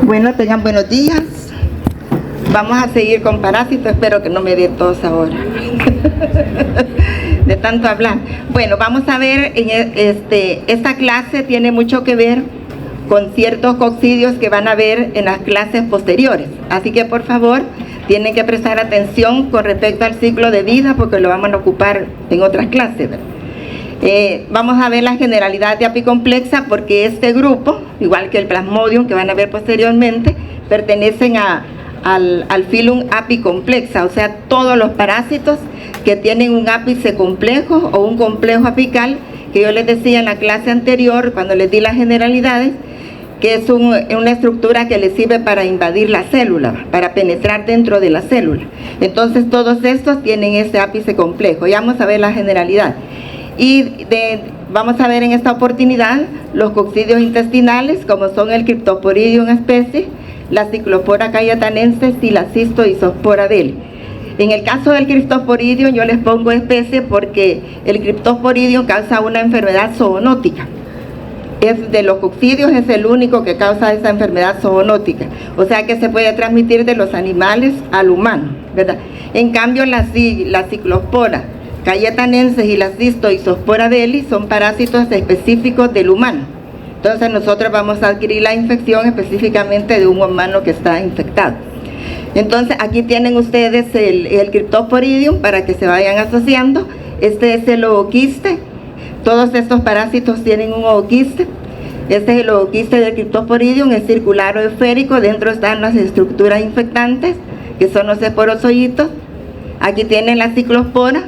Bueno, tengan buenos días. Vamos a seguir con parásitos, espero que no me dé tos ahora de tanto hablar. Bueno, vamos a ver, esta clase tiene mucho que ver con ciertos coccidios que van a ver en las clases posteriores. Así que por favor, tienen que prestar atención con respecto al ciclo de vida porque lo vamos a ocupar en otras clases, ¿verdad? Vamos a ver la generalidad de apicomplexa porque este grupo, igual que el Plasmodium que van a ver posteriormente, pertenecen al filum apicomplexa, o sea, todos los parásitos que tienen un ápice complejo o un complejo apical, que yo les decía en la clase anterior, cuando les di las generalidades, que es una estructura que les sirve para invadir la célula, para penetrar dentro de la célula. Entonces todos estos tienen ese ápice complejo. Ya vamos a ver la generalidad. Y vamos a ver en esta oportunidad los coccidios intestinales, como son el Cryptosporidium especie, la Cyclospora cayetanensis y la Cystoisospora deli. En el caso del Cryptosporidium yo les pongo especie porque el Cryptosporidium causa una enfermedad zoonótica. Es de los coccidios, es el único que causa esa enfermedad zoonótica, o sea que se puede transmitir de los animales al humano, ¿verdad? En cambio la Cyclospora cayetanensis y la Cystoisospora deli son parásitos específicos del humano. Entonces nosotros vamos a adquirir la infección específicamente de un humano que está infectado. Entonces aquí tienen ustedes el Cryptosporidium para que se vayan asociando. Este es el ooquiste. Todos estos parásitos tienen un ooquiste. Este es el ooquiste del Cryptosporidium, es circular o esférico. Dentro están las estructuras infectantes, que son los esporozoitos. Aquí tienen la ciclospora.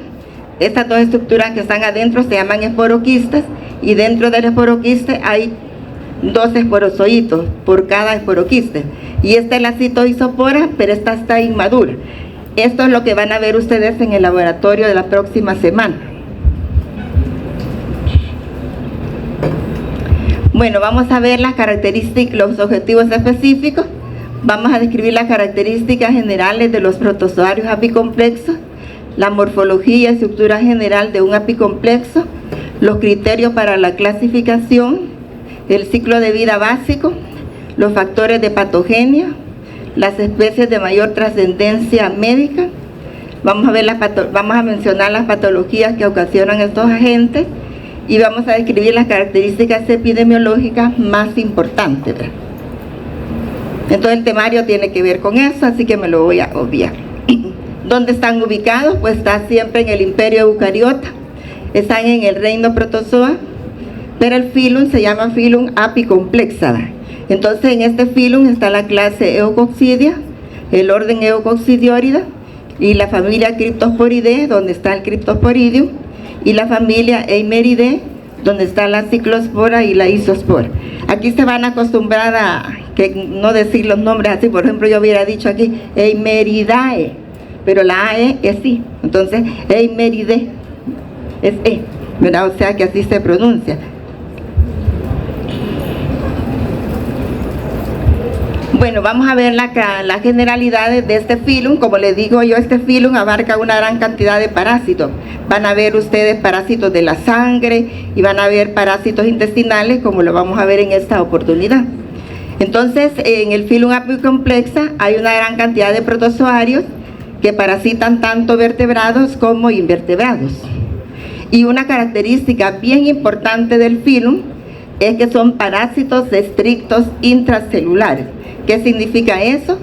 Estas dos estructuras que están adentro se llaman esporoquistes, y dentro del esporoquiste hay 2 esporozoitos por cada esporoquiste. Y esta es la Cystoisospora, pero esta está inmadura. Esto es lo que van a ver ustedes en el laboratorio de la próxima semana. Bueno, vamos a ver las características, los objetivos específicos. Vamos a describir las características generales de los protozoarios apicomplexos, la morfología y estructura general de un apicomplejo, los criterios para la clasificación, el ciclo de vida básico, los factores de patogenia, las especies de mayor trascendencia médica. Vamos a mencionar las patologías que ocasionan estos agentes y vamos a describir las características epidemiológicas más importantes, ¿verdad? Entonces el temario tiene que ver con eso, así que me lo voy a obviar. ¿Dónde están ubicados? Pues está siempre en el imperio eucariota, están en el reino protozoa, pero el filum se llama filum apicomplexa. Entonces en este filum está la clase Eucoccidia, el orden Eucoccidiorida y la familia Cryptosporidae, donde está el Cryptosporidium, y la familia Eimeridae, donde está la Cyclospora y la Isospora. Aquí se van a acostumbrar a no decir los nombres así. Por ejemplo, yo hubiera dicho aquí Eimeridae, pero la AE es I, entonces Eimeridae es E, ¿verdad? O sea que así se pronuncia. Bueno, vamos a ver las generalidades de este filum. Como les digo yo, este filum abarca una gran cantidad de parásitos. Van a ver ustedes parásitos de la sangre y van a ver parásitos intestinales, como lo vamos a ver en esta oportunidad. Entonces, en el filum apicomplexa hay una gran cantidad de protozoarios que parasitan tanto vertebrados como invertebrados. Y una característica bien importante del filum es que son parásitos estrictos intracelulares. ¿Qué significa eso?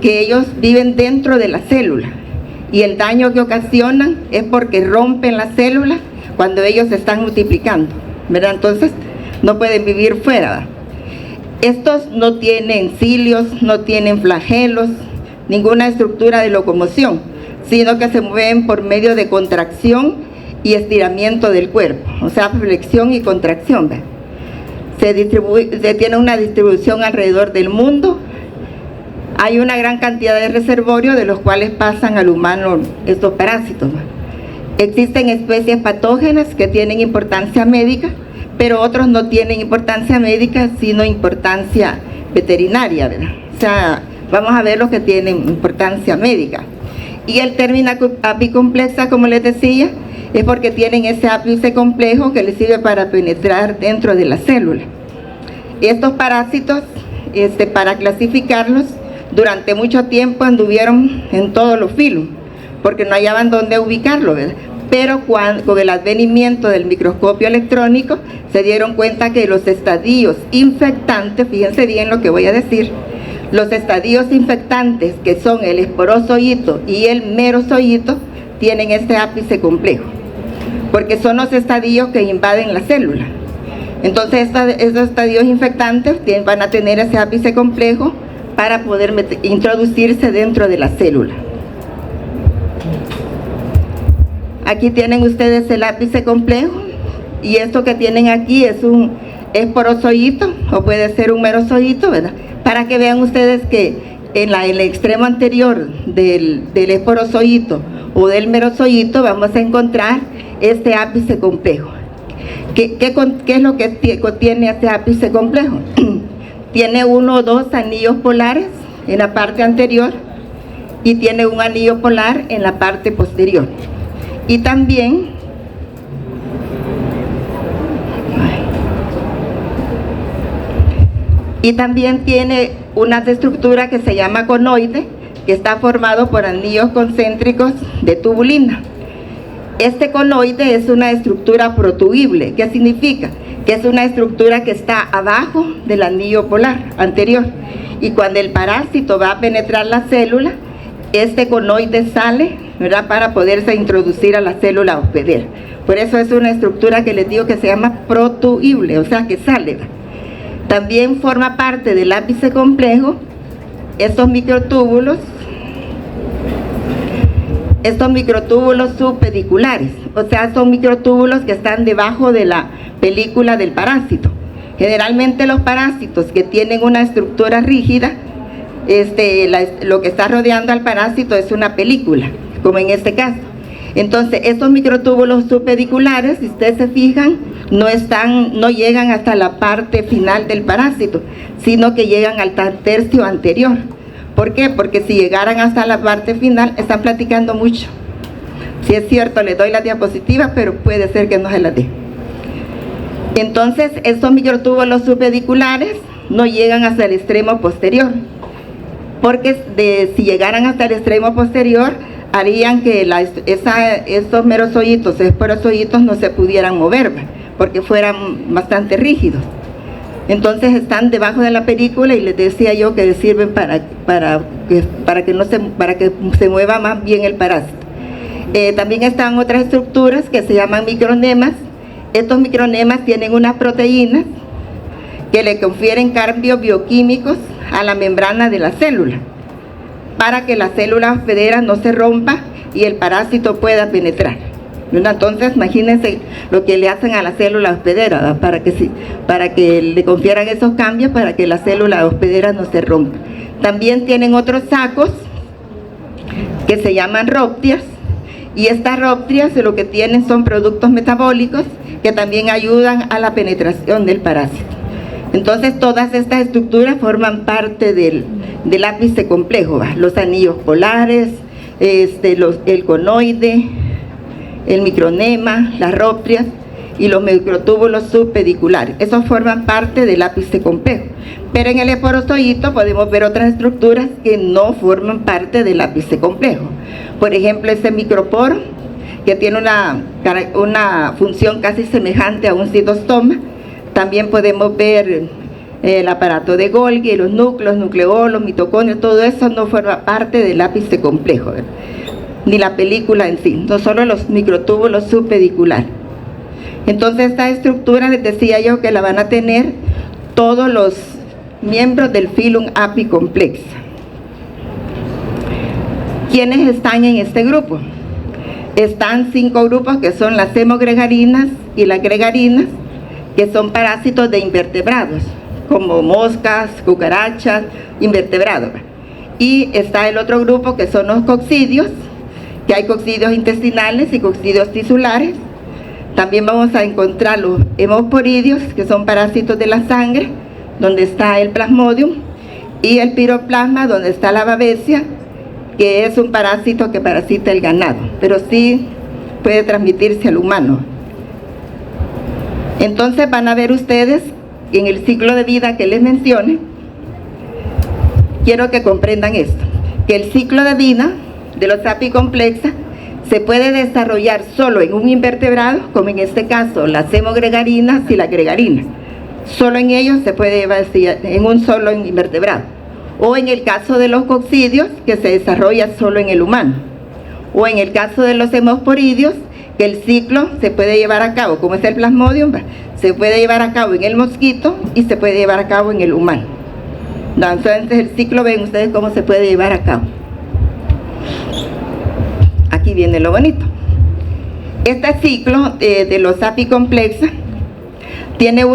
Que ellos viven dentro de la célula y el daño que ocasionan es porque rompen la célula cuando ellos se están multiplicando, ¿verdad? Entonces no pueden vivir fuera, ¿verdad? Estos no tienen cilios, no tienen flagelos, ninguna estructura de locomoción, sino que se mueven por medio de contracción y estiramiento del cuerpo, o sea, flexión y contracción, ¿verdad? Se tiene una distribución alrededor del mundo. Hay una gran cantidad de reservorios de los cuales pasan al humano estos parásitos, ¿verdad? Existen especies patógenas que tienen importancia médica, pero otros no tienen importancia médica, sino importancia veterinaria, ¿verdad? O sea, vamos a ver los que tienen importancia médica. Y el término apicomplexa, como les decía, es porque tienen ese ápice complejo que les sirve para penetrar dentro de la célula. Estos parásitos para clasificarlos, durante mucho tiempo anduvieron en todos los filos, porque no hallaban dónde ubicarlo, ¿verdad? Pero con el advenimiento del microscopio electrónico se dieron cuenta que los estadios infectantes, fíjense bien lo que voy a decir, los estadios infectantes, que son el esporozoito y el merozoito, tienen este ápice complejo, porque son los estadios que invaden la célula. Entonces estos estadios infectantes van a tener ese ápice complejo para poder introducirse dentro de la célula. Aquí tienen ustedes el ápice complejo, y esto que tienen aquí es un esporozoito o puede ser un merozoito, ¿verdad? Para que vean ustedes que en el extremo anterior del esporozoito o del merozoito vamos a encontrar este ápice complejo. ¿Qué es lo que contiene este ápice complejo? Tiene 1 o 2 anillos polares en la parte anterior y tiene un anillo polar en la parte posterior. Y también tiene una estructura que se llama conoide, que está formado por anillos concéntricos de tubulina. Este conoide es una estructura protuible. ¿Qué significa? Que es una estructura que está abajo del anillo polar anterior, y cuando el parásito va a penetrar la célula, este conoide sale, ¿verdad?, para poderse introducir a la célula hospedera. Por eso es una estructura que les digo que se llama protuible, o sea que sale. También forma parte del ápice complejo estos microtúbulos subpediculares, o sea, son microtúbulos que están debajo de la película del parásito. Generalmente los parásitos que tienen una estructura rígida, lo que está rodeando al parásito es una película, como en este caso. Entonces, estos microtúbulos subpediculares, si ustedes se fijan, no llegan hasta la parte final del parásito, sino que llegan al tercio anterior. ¿Por qué? Porque si llegaran hasta la parte final, están platicando mucho. Si es cierto, les doy la diapositiva, pero puede ser que no se las dé. Entonces, estos microtúbulos subpediculares no llegan hasta el extremo posterior, porque si llegaran hasta el extremo posterior, harían que estos merozoitos, esporozoitos, no se pudieran mover, porque fueran bastante rígidos. Entonces están debajo de la película, y les decía yo que sirven para que se mueva más bien el parásito. También están otras estructuras que se llaman micronemas. Estos micronemas tienen unas proteínas que le confieren cambios bioquímicos a la membrana de la célula, para que la célula hospedera no se rompa y el parásito pueda penetrar. Entonces, imagínense lo que le hacen a la célula hospedera, ¿verdad? Para que le confieran esos cambios, para que la célula hospedera no se rompa. También tienen otros sacos que se llaman róptias, y estas róptias lo que tienen son productos metabólicos que también ayudan a la penetración del parásito. Entonces, todas estas estructuras forman parte del ápice complejo, ¿va? Los anillos polares, el conoide, el micronema, las róptias y los microtúbulos subpediculares. Esos forman parte del ápice complejo. Pero en el esporozoito podemos ver otras estructuras que no forman parte del ápice complejo. Por ejemplo, este microporo, que tiene una función casi semejante a un citostoma. También podemos ver el aparato de Golgi, los núcleos, nucleolos, mitocondrios, todo eso no forma parte del ápice complejo, ¿verdad?, ni la película en sí, no solo los microtúbulos subpediculares. Entonces, esta estructura, les decía yo, que la van a tener todos los miembros del filum apicomplexa. ¿Quiénes están en este grupo? Están 5 grupos, que son las hemogregarinas y las gregarinas, que son parásitos de invertebrados, como moscas, cucarachas, invertebrados. Y está el otro grupo, que son los coccidios, que hay coccidios intestinales y coccidios tisulares. También vamos a encontrar los hemosporidios, que son parásitos de la sangre, donde está el plasmodium, y el piroplasma, donde está la babesia, que es un parásito que parasita el ganado, pero sí puede transmitirse al humano. Entonces van a ver ustedes en el ciclo de vida que les mencioné, quiero que comprendan esto, que el ciclo de vida de los apicomplexa se puede desarrollar solo en un invertebrado, como en este caso las hemogregarinas y la gregarina. Solo en ellos se puede llevar en un solo invertebrado. O en el caso de los coccidios, que se desarrolla solo en el humano. O en el caso de los hemosporidios, que el ciclo se puede llevar a cabo, como es el plasmodium, se puede llevar a cabo en el mosquito y se puede llevar a cabo en el humano. Entonces el ciclo, ven ustedes cómo se puede llevar a cabo. Aquí viene lo bonito. Este ciclo de los apicomplexa tiene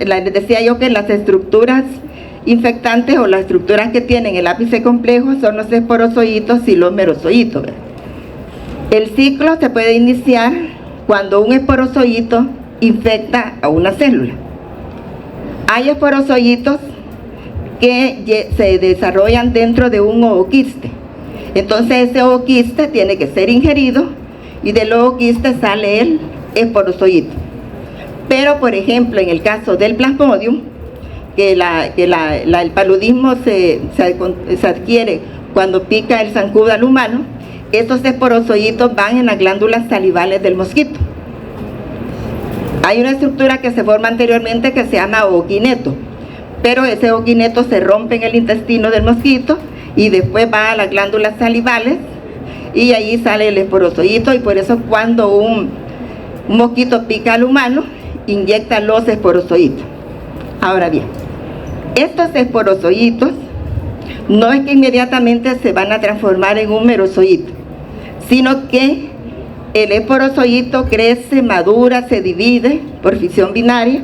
les decía yo que las estructuras infectantes o las estructuras que tienen el ápice complejo son los esporozoitos y los merozoitos. El ciclo se puede iniciar cuando un esporozoito infecta a una célula. Hay esporozoitos que se desarrollan dentro de un ooquiste. Entonces ese ooquiste tiene que ser ingerido y del ooquiste sale el esporozoito. Pero por ejemplo en el caso del plasmodium, que el paludismo se adquiere cuando pica el zancudo al humano, estos esporozoitos van en las glándulas salivales del mosquito. Hay una estructura que se forma anteriormente que se llama ooquineto, pero ese ooquineto se rompe en el intestino del mosquito y después va a las glándulas salivales y ahí sale el esporozoito, y por eso cuando un mosquito pica al humano, inyecta los esporozoitos. Ahora bien, estos esporozoitos no es que inmediatamente se van a transformar en un merozoito, sino que el esporozoito crece, madura, se divide por fisión binaria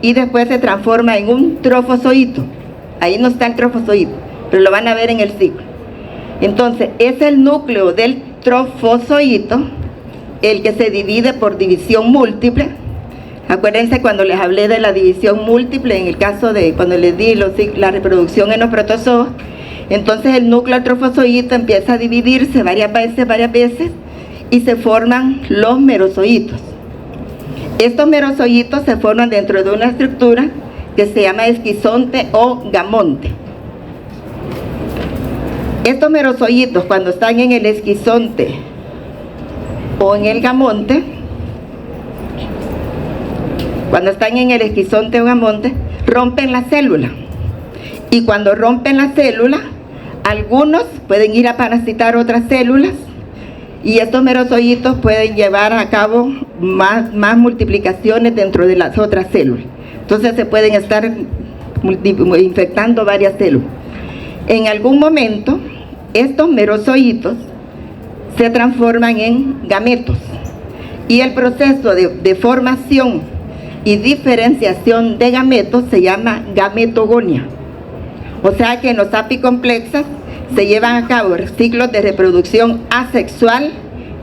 y después se transforma en un trofozoito. Ahí no está el trofozoito, pero lo van a ver en el ciclo. Entonces es el núcleo del trofozoito el que se divide por división múltiple. Acuérdense cuando les hablé de la división múltiple, en el caso de cuando les di la reproducción en los protozoos. Entonces el núcleo del trofozoito empieza a dividirse varias veces y se forman los merozoitos. Estos merozoitos se forman dentro de una estructura que se llama esquizonte o gamonte. Estos merozoitos, cuando están en el esquizonte o en el gamonte, rompen la célula. Y cuando rompen la célula, algunos pueden ir a parasitar otras células y estos merozoitos pueden llevar a cabo más multiplicaciones dentro de las otras células. Entonces se pueden estar infectando varias células. En algún momento, estos merozoitos se transforman en gametos y el proceso de formación y diferenciación de gametos se llama gametogonia. O sea que en los apicomplexas se llevan a cabo ciclos de reproducción asexual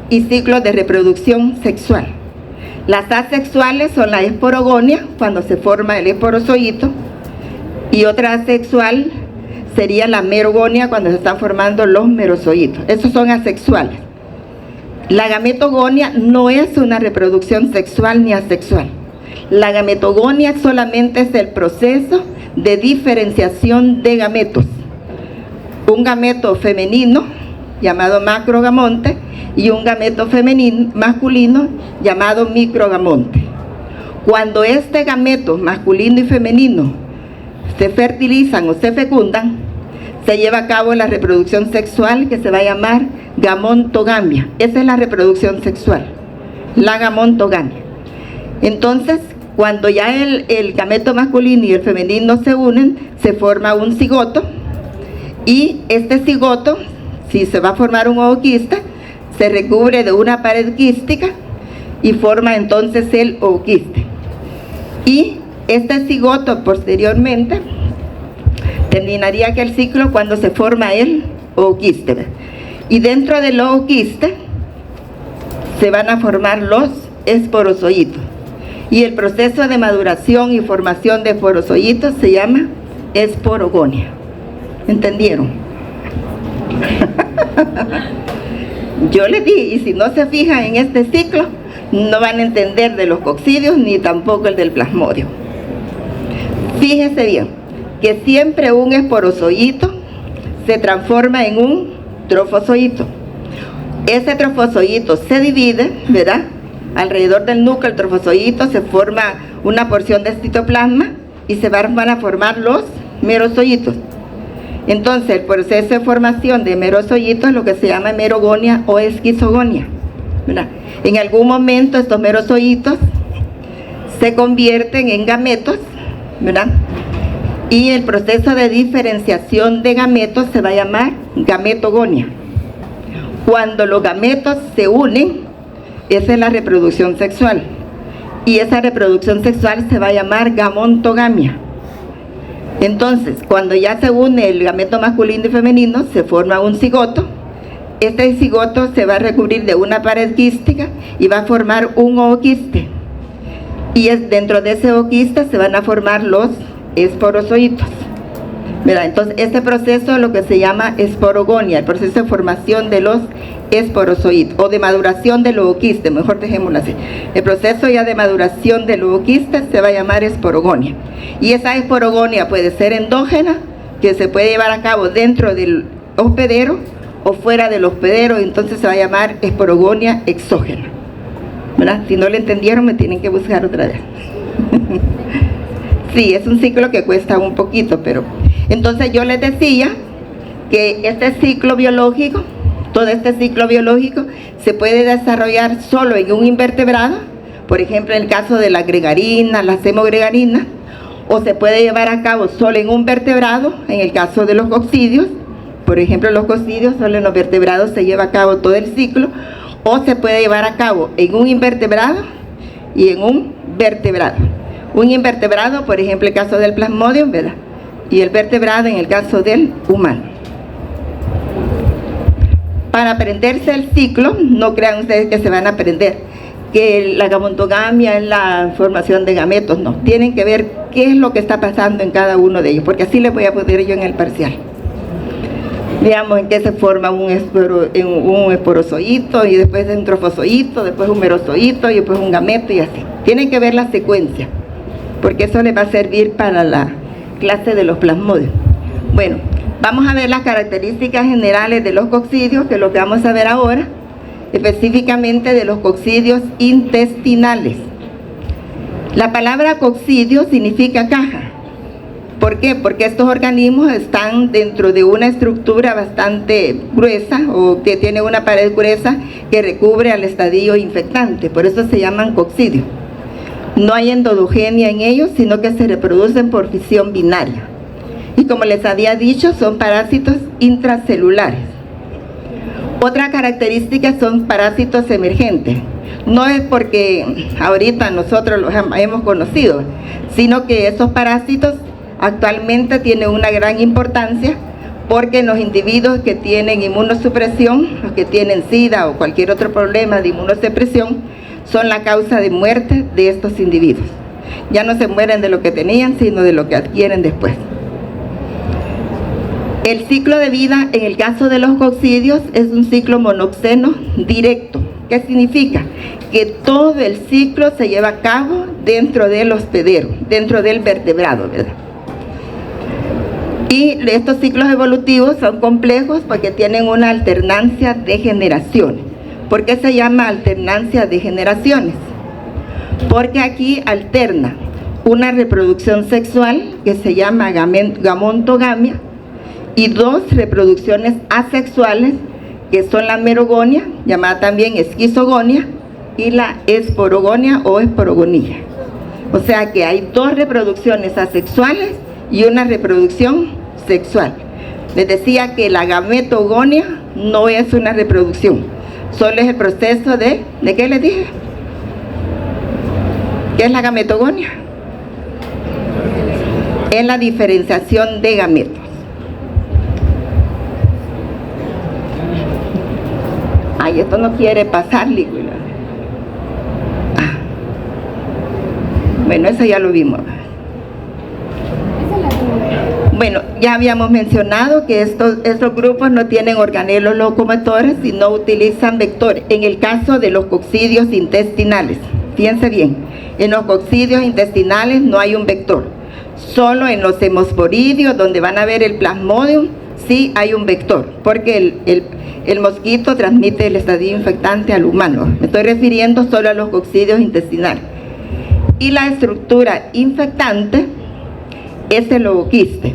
y ciclos de reproducción sexual. Las asexuales son la esporogonia, cuando se forma el esporozoito, y otra asexual sería la merogonia, cuando se están formando los merozoitos. Esos son asexuales. La gametogonia no es una reproducción sexual ni asexual. La gametogonia solamente es el proceso de diferenciación de gametos. Un gameto femenino llamado macrogamonte y un gameto masculino llamado microgamonte. Cuando este gameto masculino y femenino se fertilizan o se fecundan, se lleva a cabo la reproducción sexual que se va a llamar gamontogamia. Esa es la reproducción sexual, la gamontogamia. Entonces, cuando ya el gameto masculino y el femenino se unen, se forma un cigoto, y este cigoto, si se va a formar un ooquiste, se recubre de una pared quística y forma entonces el ooquiste. Y este cigoto posteriormente terminaría que el ciclo cuando se forma el ooquiste. Y dentro del ooquiste se van a formar los esporozoitos. Y el proceso de maduración y formación de esporozoitos se llama esporogonia. ¿Entendieron? Yo les di, y si no se fijan en este ciclo, no van a entender de los coccidios ni tampoco el del plasmodium. Fíjese bien, que siempre un esporozoito se transforma en un trofozoito. Ese trofozoito se divide, ¿verdad? Alrededor del núcleo del trofozoito se forma una porción de citoplasma y se van a formar los merozoitos. Entonces, el proceso de formación de merozoitos es lo que se llama hemerogonia o esquizogonia, ¿verdad? En algún momento estos merozoitos se convierten en gametos, ¿verdad? Y el proceso de diferenciación de gametos se va a llamar gametogonia. Cuando los gametos se unen, esa es la reproducción sexual. Y esa reproducción sexual se va a llamar gamontogamia. Entonces, cuando ya se une el gameto masculino y femenino, se forma un cigoto. Este cigoto se va a recubrir de una pared quística y va a formar un ooquiste. Y dentro de ese ooquiste se van a formar los esporozoitos. ¿Verdad? Entonces, este proceso es lo que se llama esporogonia, el proceso de formación de los esporozoitos, o de maduración del ooquiste, mejor dejémoslo así. El proceso ya de maduración del ooquiste se va a llamar esporogonia. Y esa esporogonia puede ser endógena, que se puede llevar a cabo dentro del hospedero, o fuera del hospedero, entonces se va a llamar esporogonia exógena. ¿Verdad? Si no lo entendieron, me tienen que buscar otra vez. Sí, es un ciclo que cuesta un poquito, pero... Entonces yo les decía que este ciclo biológico, todo este ciclo biológico, se puede desarrollar solo en un invertebrado, por ejemplo en el caso de la gregarina, la hemogregarina, o se puede llevar a cabo solo en un vertebrado, en el caso de los coccidios, por ejemplo los coccidios, solo en los vertebrados se lleva a cabo todo el ciclo, o se puede llevar a cabo en un invertebrado y en un vertebrado. Un invertebrado, por ejemplo el caso del plasmodium, ¿verdad? Y el vertebrado en el caso del humano. Para aprenderse el ciclo, no crean ustedes que se van a aprender que la gamontogamia es la formación de gametos, no. Tienen que ver qué es lo que está pasando en cada uno de ellos, porque así les voy a poner yo en el parcial. Veamos en qué se forma un esporozoito, y después un trofozoito, después un merozoito, y después un gameto, y así. Tienen que ver la secuencia, porque eso les va a servir para la clase de los plasmodios. Bueno, vamos a ver las características generales de los coccidios, que es lo que vamos a ver ahora, específicamente de los coccidios intestinales. La palabra coccidio significa caja. ¿Por qué? Porque estos organismos están dentro de una estructura bastante gruesa, o que tiene una pared gruesa que recubre al estadio infectante, por eso se llaman coccidios. No hay endodogenia en ellos, sino que se reproducen por fisión binaria. Y como les había dicho, son parásitos intracelulares. Otra característica son parásitos emergentes. No es porque ahorita nosotros los hemos conocido, sino que esos parásitos actualmente tienen una gran importancia, porque en los individuos que tienen inmunosupresión, los que tienen SIDA o cualquier otro problema de inmunosupresión, son la causa de muerte de estos individuos. Ya no se mueren de lo que tenían, sino de lo que adquieren después. El ciclo de vida en el caso de los coccidios es un ciclo monoxeno directo. ¿Qué significa? Que todo el ciclo se lleva a cabo dentro del hospedero, dentro del vertebrado, ¿verdad? Y estos ciclos evolutivos son complejos porque tienen una alternancia de generaciones. ¿Por qué se llama alternancia de generaciones? Porque aquí alterna una reproducción sexual que se llama gamontogamia y dos reproducciones asexuales que son la merogonia, llamada también esquizogonia, y la esporogonia o esporogonía. O sea que hay dos reproducciones asexuales y una reproducción sexual. Les decía que la gametogonia no es una reproducción, solo es el proceso de ¿qué les dije? ¿Qué es la gametogonia? Es la diferenciación de gametos. Ay, esto no quiere pasar, líquido. Bueno, eso ya lo vimos. Bueno, ya habíamos mencionado que estos grupos no tienen organelos locomotores y no utilizan vectores. En el caso de los coccidios intestinales, fíjense bien, en los coccidios intestinales no hay un vector. Solo en los hemosporidios, donde van a ver el plasmodium, sí hay un vector, porque el mosquito transmite el estadio infectante al humano. Me estoy refiriendo solo a los coccidios intestinales. Y la estructura infectante es el ooquiste.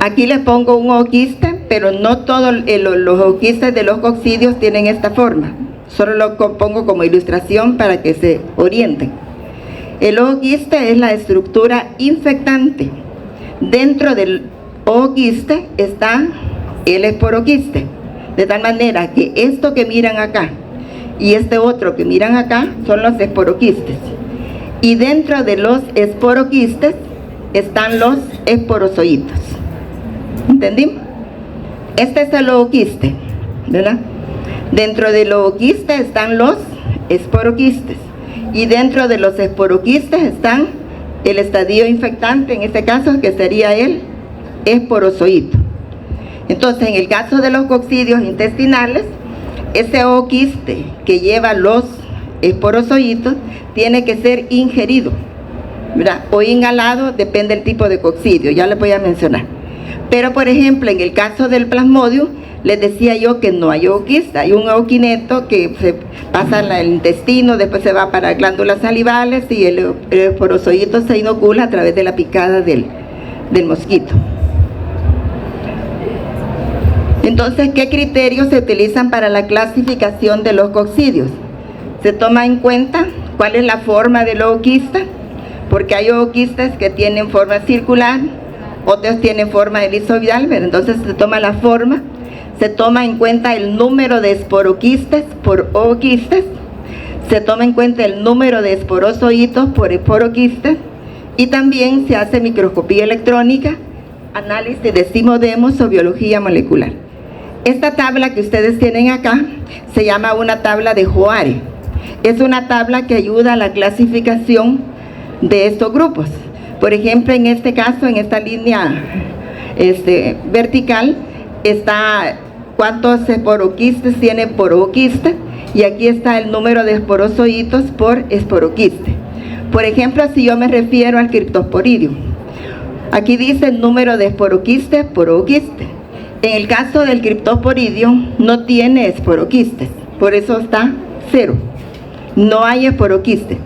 Aquí les pongo un ooquiste, pero no todos los ooquistes de los coccidios tienen esta forma. Solo lo pongo como ilustración para que se orienten. El ooquiste es la estructura infectante. Dentro del ooquiste está el esporoquiste. De tal manera que esto que miran acá y este otro que miran acá son los esporoquistes. Y dentro de los esporoquistes están los esporozoitos. ¿Entendimos? Este es el ooquiste, ¿verdad? Dentro del ooquiste están los esporoquistes. Y dentro de los esporoquistes están el estadio infectante, en este caso, que sería el esporozoito. Entonces, en el caso de los coccidios intestinales, ese ooquiste que lleva los esporozoitos tiene que ser ingerido, ¿verdad? O inhalado, depende del tipo de coccidio, ya les voy a mencionar. Pero, por ejemplo, en el caso del plasmodium, les decía yo que no hay ooquiste, hay un ooquineto que se pasa en el intestino, después se va para glándulas salivales y el esporozoito se inocula a través de la picada del mosquito. Entonces, ¿qué criterios se utilizan para la clasificación de los coccidios? Se toma en cuenta cuál es la forma del ooquiste, porque hay ooquistes que tienen forma circular, otros tienen forma elizoidal, pero entonces se toma la forma, se toma en cuenta el número de esporoquistes por ooquistes, se toma en cuenta el número de esporozoitos por esporoquistes, y también se hace microscopía electrónica, análisis de hemodemos o biología molecular. Esta tabla que ustedes tienen acá se llama una tabla de Joare. Es una tabla que ayuda a la clasificación de estos grupos. Por ejemplo, en este caso, en esta línea vertical, está cuántos esporoquistes tiene por ooquiste, y aquí está el número de esporozoitos por esporoquiste. Por ejemplo, si yo me refiero al Cryptosporidium, aquí dice el número de esporoquistes por ooquiste. En el caso del Cryptosporidium no tiene esporoquistes, por eso está 0. No hay esporoquiste.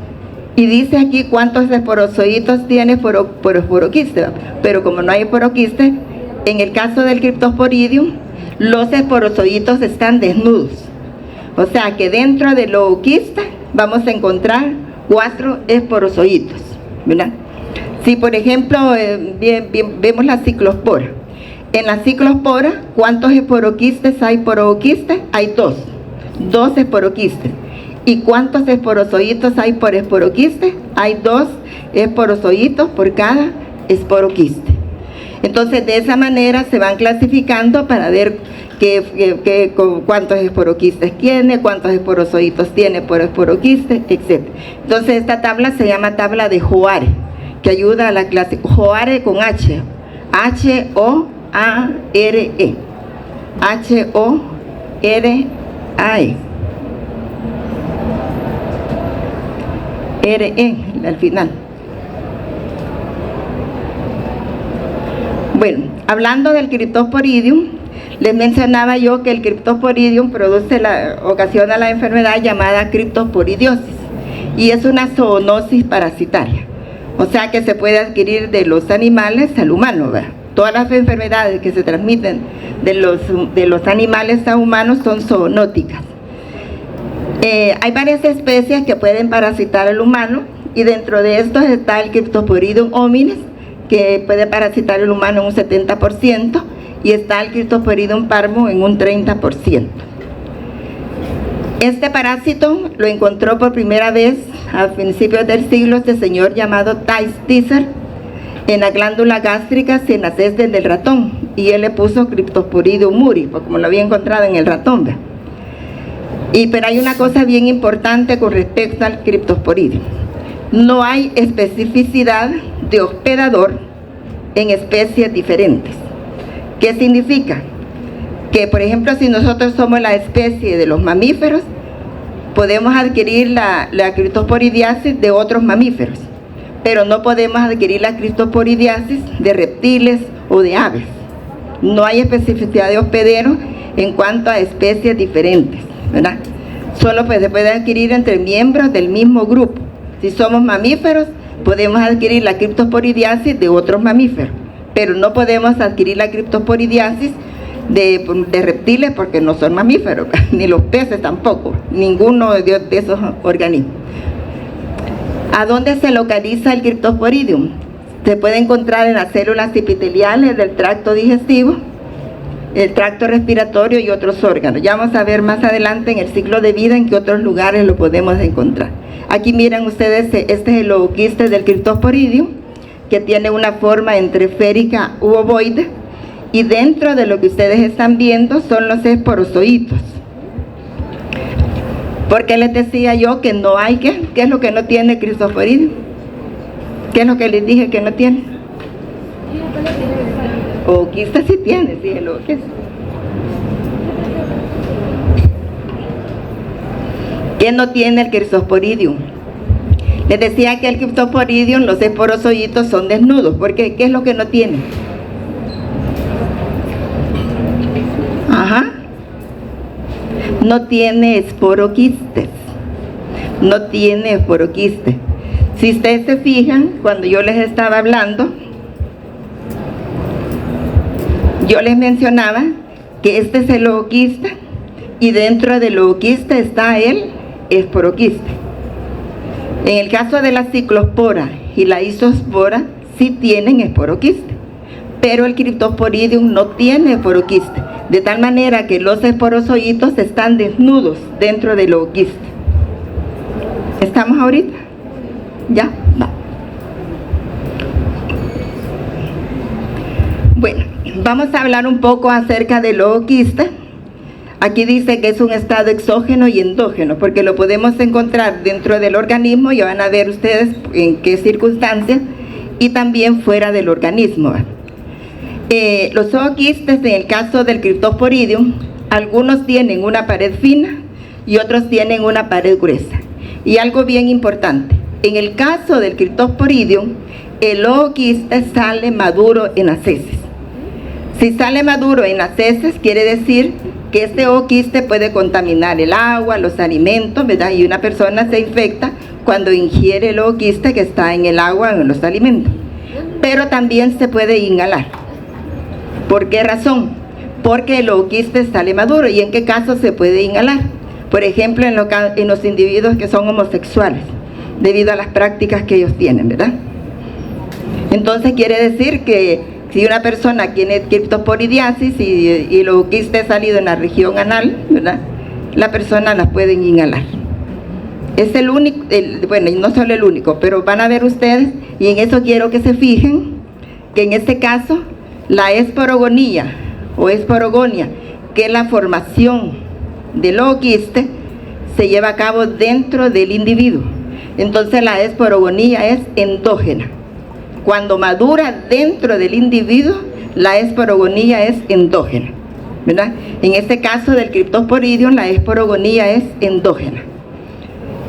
Y dice aquí cuántos esporozoitos tiene por esporoquiste, pero como no hay esporoquiste, en el caso del Cryptosporidium, los esporozoitos están desnudos. O sea que dentro del ooquiste vamos a encontrar 4 esporozoitos, ¿verdad? Si por ejemplo vemos la ciclospora, en la ciclospora, ¿cuántos esporoquistes hay por ooquiste? Hay 2 esporoquistes. ¿Y cuántos esporozoitos hay por esporoquiste? Hay 2 esporozoitos por cada esporoquiste. Entonces, de esa manera se van clasificando para ver cuántos esporoquistes tiene, cuántos esporozoitos tiene por esporoquiste, etc. Entonces, esta tabla se llama tabla de Joare, que ayuda a la clase. Joare con H, H-O-A-R-E, H-O-R-A-E. R-E al final. Bueno, hablando del Cryptosporidium, les mencionaba yo que el Cryptosporidium ocasiona la enfermedad llamada criptosporidiosis, y es una zoonosis parasitaria, o sea que se puede adquirir de los animales al humano, ¿verdad? Todas las enfermedades que se transmiten de los animales a humanos son zoonóticas. Hay varias especies que pueden parasitar al humano, y dentro de estos está el Cryptosporidium hominis, que puede parasitar al humano en un 70%, y está el Cryptosporidium parvo en un 30%. Este parásito lo encontró por primera vez a principios del siglo este señor llamado Tisser en la glándula gástrica en las heces del ratón, y él le puso Cryptosporidium muri, como lo había encontrado en el ratón, ¿verdad? Pero hay una cosa bien importante con respecto al Cryptosporidium. No hay especificidad de hospedador en especies diferentes. ¿Qué significa? Que, por ejemplo, si nosotros somos la especie de los mamíferos, podemos adquirir la Cryptosporidiasis de otros mamíferos, pero no podemos adquirir la Cryptosporidiasis de reptiles o de aves. No hay especificidad de hospedero en cuanto a especies diferentes, ¿verdad? Solo pues se puede adquirir entre miembros del mismo grupo. Si somos mamíferos, podemos adquirir la criptosporidiasis de otros mamíferos, pero no podemos adquirir la criptosporidiasis de reptiles porque no son mamíferos, ni los peces tampoco, ninguno de esos organismos. ¿A dónde se localiza el Cryptosporidium? Se puede encontrar en las células epiteliales del tracto digestivo, el tracto respiratorio y otros órganos. Ya vamos a ver más adelante en el ciclo de vida en qué otros lugares lo podemos encontrar. Aquí miran ustedes, este es el ooquiste del Cryptosporidium, que tiene una forma entre esférica u ovoide, y dentro de lo que ustedes están viendo son los esporozoitos. Porque les decía yo que no hay, ¿qué es lo que no tiene el Cryptosporidium? ¿Qué es lo que les dije que no tiene? Ooquista sí tiene, sí, el ooquista. ¿Qué no tiene el Cryptosporidium? Les decía que el Cryptosporidium, los esporozoitos son desnudos. ¿Por qué? ¿Qué es lo que no tiene? Ajá. No tiene esporoquistes. No tiene esporoquistes. Si ustedes se fijan, cuando yo les estaba hablando, yo les mencionaba que este es el ooquista y dentro del ooquista está el esporoquiste. En el caso de la ciclospora y la isospora sí tienen esporoquiste, pero el Cryptosporidium no tiene esporoquiste, de tal manera que los esporozoitos están desnudos dentro del ooquiste. ¿Estamos ahorita? ¿Ya? Va. Bueno, vamos a hablar un poco acerca del ooquiste. Aquí dice que es un estado exógeno y endógeno, porque lo podemos encontrar dentro del organismo, y van a ver ustedes en qué circunstancias, y también fuera del organismo. Los ooquistes, en el caso del Cryptosporidium, algunos tienen una pared fina y otros tienen una pared gruesa. Y algo bien importante, en el caso del Cryptosporidium, el ooquiste sale maduro en las heces. Si sale maduro en las heces, quiere decir que este ooquiste puede contaminar el agua, los alimentos, ¿verdad? Y una persona se infecta cuando ingiere el ooquiste que está en el agua o en los alimentos. Pero también se puede inhalar. ¿Por qué razón? Porque el ooquiste sale maduro. ¿Y en qué caso se puede inhalar? Por ejemplo, en los individuos que son homosexuales, debido a las prácticas que ellos tienen, ¿verdad? Entonces quiere decir que si una persona tiene criptosporidiasis y el ooquiste ha salido en la región anal, ¿verdad?, la persona las puede inhalar. Es el único, bueno, y no solo el único, pero van a ver ustedes, y en eso quiero que se fijen, que en este caso, la esporogonía o esporogonia, que es la formación del ooquiste, se lleva a cabo dentro del individuo. Entonces la esporogonía es endógena. Cuando madura dentro del individuo, la esporogonía es endógena, ¿verdad? En este caso del Cryptosporidium, la esporogonía es endógena.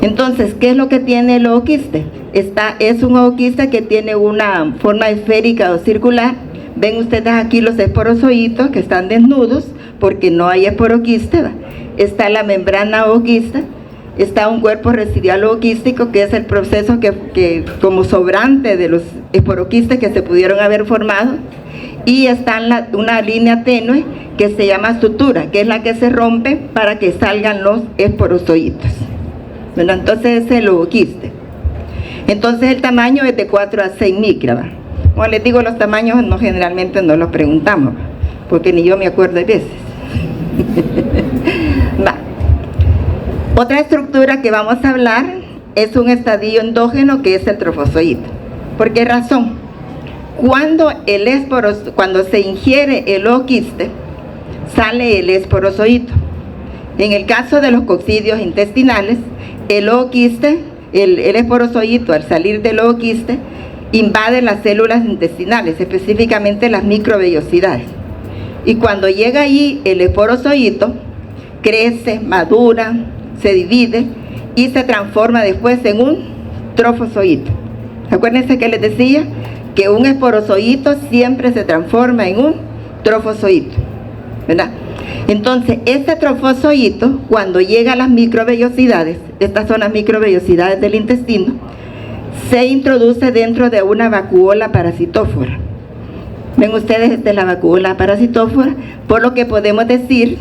Entonces, ¿qué es lo que tiene el ooquiste? Es un ooquiste que tiene una forma esférica o circular. Ven ustedes aquí los esporozoitos que están desnudos porque no hay esporoquiste. Está la membrana ooquista. Está un cuerpo residual ooquístico, que es el proceso que como sobrante de los esporoquistes que se pudieron haber formado, y está una línea tenue que se llama sutura, que es la que se rompe para que salgan los esporozoitos. Bueno, entonces es el ooquiste. Entonces el tamaño es de 4 a 6 micras. Como les digo, los tamaños generalmente no los preguntamos, porque ni yo me acuerdo de veces. Va. Otra estructura que vamos a hablar es un estadio endógeno, que es el trofozoito. ¿Por qué razón? Cuando se ingiere el ooquiste, sale el esporozoito. En el caso de los coccidios intestinales, el ooquiste, el esporozoito, al salir del ooquiste, invade las células intestinales, específicamente las microvellosidades. Y cuando llega allí el esporozoito, crece, madura, se divide y se transforma después en un trofozoito. Acuérdense que les decía que un esporozoito siempre se transforma en un trofozoito, ¿verdad? Entonces, este trofozoito, cuando llega a las microvellosidades, estas son las microvellosidades del intestino, se introduce dentro de una vacuola parasitófora. Ven ustedes, esta es la vacuola parasitófora, por lo que podemos decir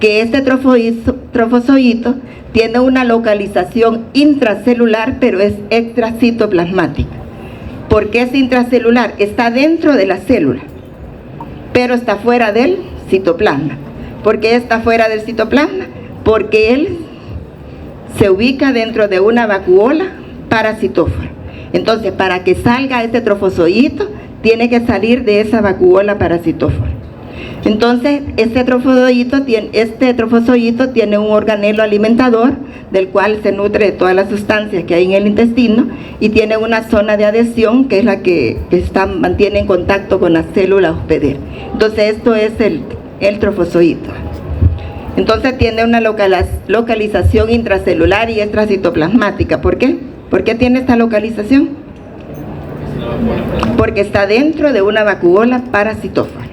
que este trofozoito tiene una localización intracelular, pero es extracitoplasmática. ¿Por qué es intracelular? Está dentro de la célula, pero está fuera del citoplasma. ¿Por qué está fuera del citoplasma? Porque él se ubica dentro de una vacuola parasitófora. Entonces, para que salga este trofozoito, tiene que salir de esa vacuola parasitófora. Entonces, este trofozoito tiene un organelo alimentador, del cual se nutre de todas las sustancias que hay en el intestino, y tiene una zona de adhesión, que es la que mantiene en contacto con la célula hospedera. Entonces, esto es el trofozoito. Entonces, tiene una localización intracelular y extracitoplasmática. ¿Por qué? ¿Por qué tiene esta localización? Porque está dentro de una vacuola parasitófora.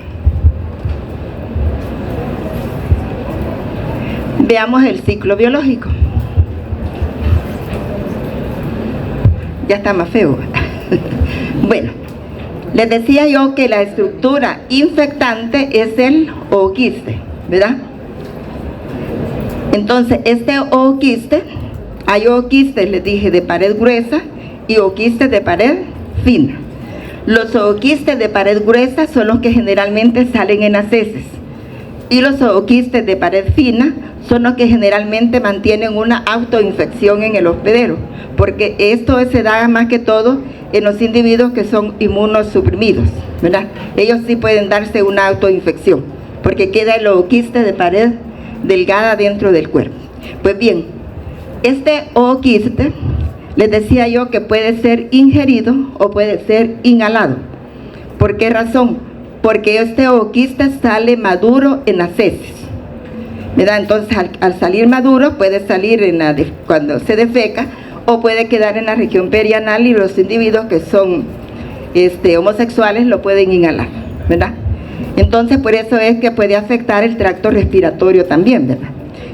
Veamos el ciclo biológico. Ya está más feo. Bueno, les decía yo que la estructura infectante es el ooquiste, ¿verdad? Entonces, este ooquiste, hay ooquistes, les dije, de pared gruesa y ooquistes de pared fina. Los ooquistes de pared gruesa son los que generalmente salen en las heces, y los ooquistes de pared fina son los que generalmente mantienen una autoinfección en el hospedero, porque esto se da más que todo en los individuos que son inmunosuprimidos, ¿verdad? Ellos sí pueden darse una autoinfección, porque queda el ooquiste de pared delgada dentro del cuerpo. Pues bien, este ooquiste, les decía yo que puede ser ingerido o puede ser inhalado. ¿Por qué razón? Porque este ooquiste sale maduro en las heces, ¿verdad? Entonces, al salir maduro, puede salir cuando se defeca, o puede quedar en la región perianal, y los individuos que son homosexuales lo pueden inhalar, ¿verdad? Entonces, por eso es que puede afectar el tracto respiratorio también, ¿verdad?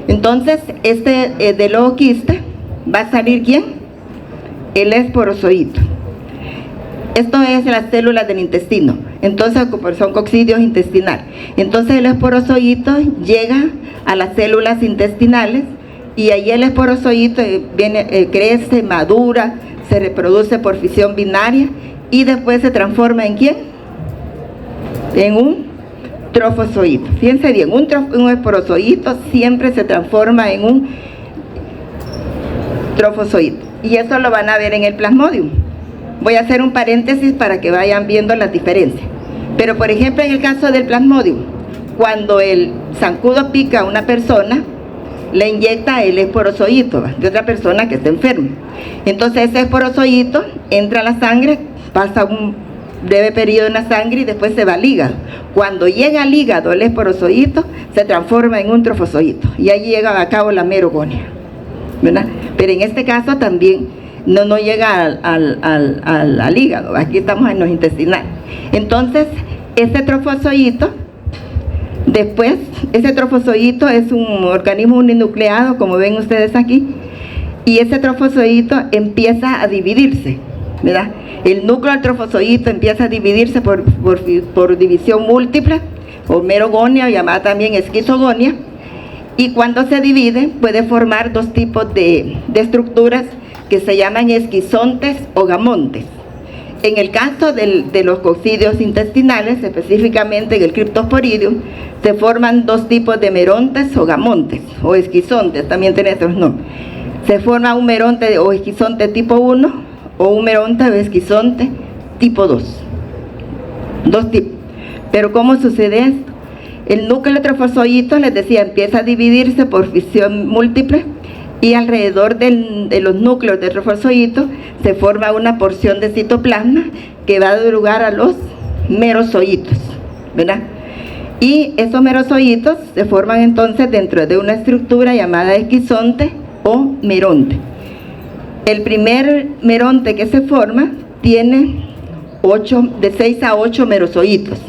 Entonces, del ooquiste va a salir ¿quién? El esporozoito. Esto es las células del intestino. Entonces, son coccidios intestinales. Entonces, el esporozoito llega a las células intestinales, y ahí el esporozoito crece, madura, se reproduce por fisión binaria, y después se transforma ¿en quién? En un trofozoito. Fíjense bien, un esporozoito siempre se transforma en un trofozoito, y eso lo van a ver en el plasmodium. Voy a hacer un paréntesis para que vayan viendo las diferencias. Pero, por ejemplo, en el caso del plasmodium, cuando el zancudo pica a una persona, le inyecta el esporozoito de otra persona que está enferma. Entonces, ese esporozoito entra a la sangre, pasa un breve periodo en la sangre y después se va al hígado. Cuando llega al hígado, el esporozoito se transforma en un trofozoito, y allí llega a cabo la merogonia, ¿verdad? Pero en este caso también no llega al hígado. Aquí estamos en los intestinales. Entonces, este trofozoito, después, ese trofozoito es un organismo uninucleado, como ven ustedes aquí, y ese trofozoito empieza a dividirse, ¿verdad? El núcleo del trofozoito empieza a dividirse por división múltiple, o merogonia, llamada también esquizogonia, y cuando se divide puede formar dos tipos de estructuras que se llaman esquizontes o gamontes. En el caso de los coccidios intestinales, específicamente en el Cryptosporidium, se forman dos tipos de merontes o gamontes, o esquizontes, también tiene otros nombres. Se forma un meronte o esquizonte tipo 1 o un meronte o esquizonte tipo 2. Dos tipos. Pero ¿cómo sucede esto? El núcleo de trofozoito, les decía, empieza a dividirse por fisión múltiple, y alrededor de los núcleos de trofozoito se forma una porción de citoplasma que va a dar lugar a los merozoitos, ¿verdad? Y esos merozoitos se forman entonces dentro de una estructura llamada esquizonte o meronte. El primer meronte que se forma tiene de 6 a 8 merozoitos.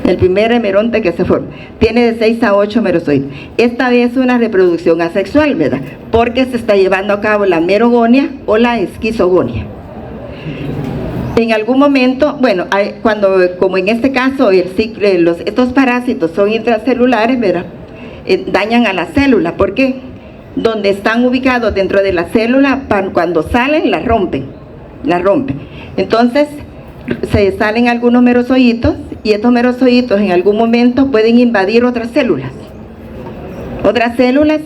El primer meronte que se forma tiene de 6 a 8 merozoides. Esta es una reproducción asexual, ¿verdad? Porque se está llevando a cabo la merogonia o la esquizogonia. En algún momento, bueno, como en este caso estos parásitos son intracelulares, ¿verdad? Dañan a la célula. ¿Por qué? Donde están ubicados dentro de la célula, cuando salen la rompen. Entonces se salen algunos merozoitos, y estos merozoitos en algún momento pueden invadir otras células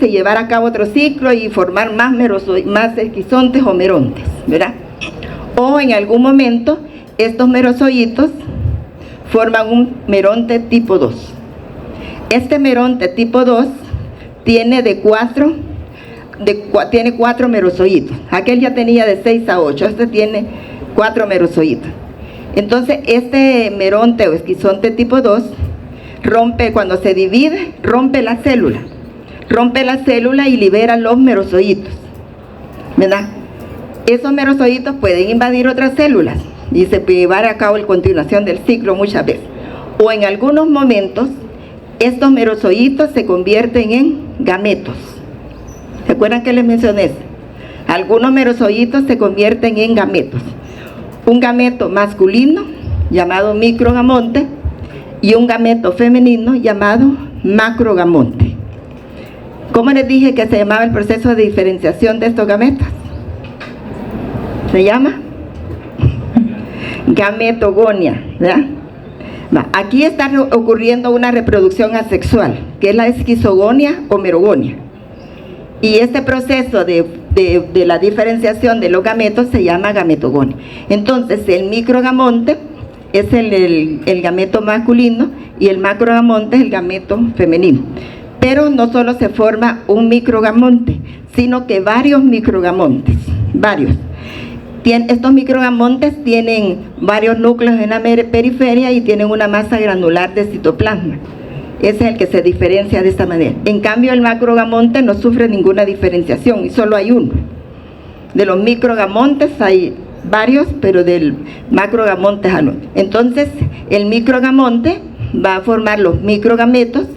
y llevar a cabo otro ciclo y formar más esquizontes o merontes, ¿verdad? O en algún momento estos merozoitos forman un meronte tipo 2. Este meronte tipo 2 tiene tiene 4 merozoitos. Aquel ya tenía de 6 a 8, este tiene 4 merozoitos. Entonces este meronte o esquizonte tipo 2 cuando se divide, rompe la célula y libera los merozoitos, ¿verdad? Esos merozoitos pueden invadir otras células y se puede llevar a cabo la continuación del ciclo muchas veces. O en algunos momentos, estos merozoitos se convierten en gametos. ¿Se acuerdan que les mencioné? Algunos merozoitos se convierten en gametos. Un gameto masculino, llamado microgamonte, y un gameto femenino, llamado macrogamonte. ¿Cómo les dije que se llamaba el proceso de diferenciación de estos gametos? ¿Se llama? Gametogonia, ¿verdad? Aquí está ocurriendo una reproducción asexual, que es la esquizogonia o merogonia. Y este proceso de la diferenciación de los gametos se llama gametogonia. Entonces, el microgamonte es el gameto masculino y el macrogamonte es el gameto femenino. Pero no solo se forma un microgamonte, sino que varios microgamontes, Estos microgamontes tienen varios núcleos en la periferia y tienen una masa granular de citoplasma. Ese es el que se diferencia de esta manera. En cambio, el macrogamonte no sufre ninguna diferenciación y solo hay uno. De los microgamontes hay varios, pero del macrogamonte es uno. Entonces, el microgamonte va a formar los microgametos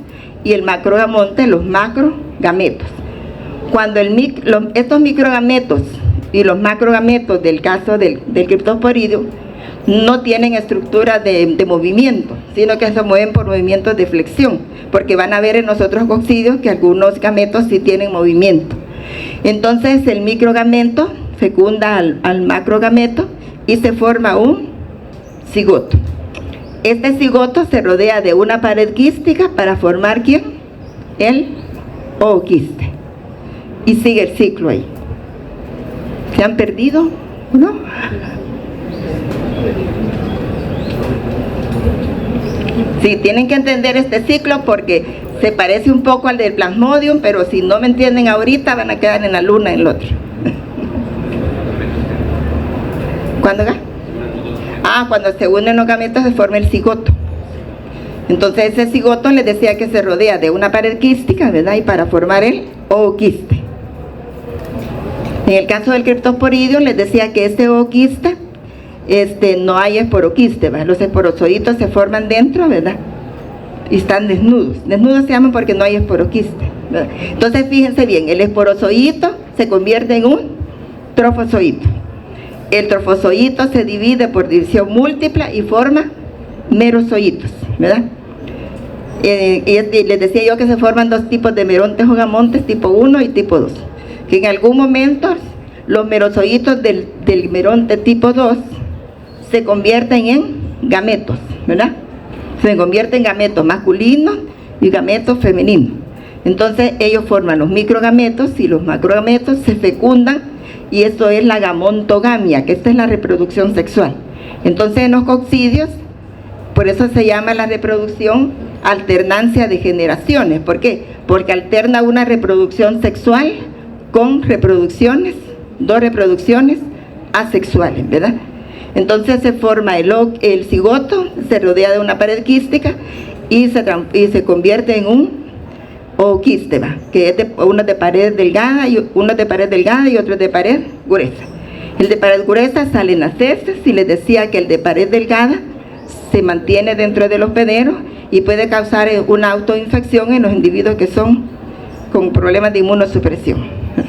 y el macrogamonte los macrogametos. Cuando estos microgametos y los macrogametos del caso del Cryptosporidium no tienen estructura de movimiento, sino que se mueven por movimientos de flexión, porque van a ver en los otros coccidios que algunos gametos sí tienen movimiento. Entonces el microgameto fecunda al macrogameto y se forma un cigoto. Este cigoto se rodea de una pared quística para formar ¿quién? El ooquiste. Y sigue el ciclo ahí. ¿Se han perdido? ¿No? Sí, tienen que entender este ciclo porque se parece un poco al del Plasmodium, pero si no me entienden ahorita van a quedar en la luna en el otro. ¿Cuándo? Cuando se unen los gametos se forma el cigoto. Entonces ese cigoto les decía que se rodea de una pared quística, ¿verdad? Y para formar el ooquiste. En el caso del Cryptosporidium les decía que este ooquiste no hay esporoquiste, ¿verdad? Los esporozoitos se forman dentro, ¿verdad? Y están desnudos. Desnudos se llaman porque no hay esporoquiste, ¿verdad? Entonces fíjense bien, el esporozoito se convierte en un trofozoito. El trofozoito se divide por división múltiple y forma merozoitos, ¿verdad? Y les decía yo que se forman dos tipos de merontes o gamontes, tipo 1 y tipo 2. Que en algún momento los merozoitos del meronte tipo 2 se convierten en gametos, ¿verdad? Se convierten en gametos masculinos y gametos femeninos. Entonces ellos forman los microgametos y los macrogametos se fecundan y esto es la gamontogamia, que esta es la reproducción sexual. Entonces en los coccidios, por eso se llama la reproducción alternancia de generaciones. ¿Por qué? Porque alterna una reproducción sexual con dos reproducciones asexuales, ¿verdad? Entonces se forma el cigoto, se rodea de una pared quística y se convierte en un ooquiste, que es uno de pared delgada y otro de pared gruesa. El de pared gruesa salen las heces y les decía que el de pared delgada se mantiene dentro del hospedero y puede causar una autoinfección en los individuos que son con problemas de inmunosupresión.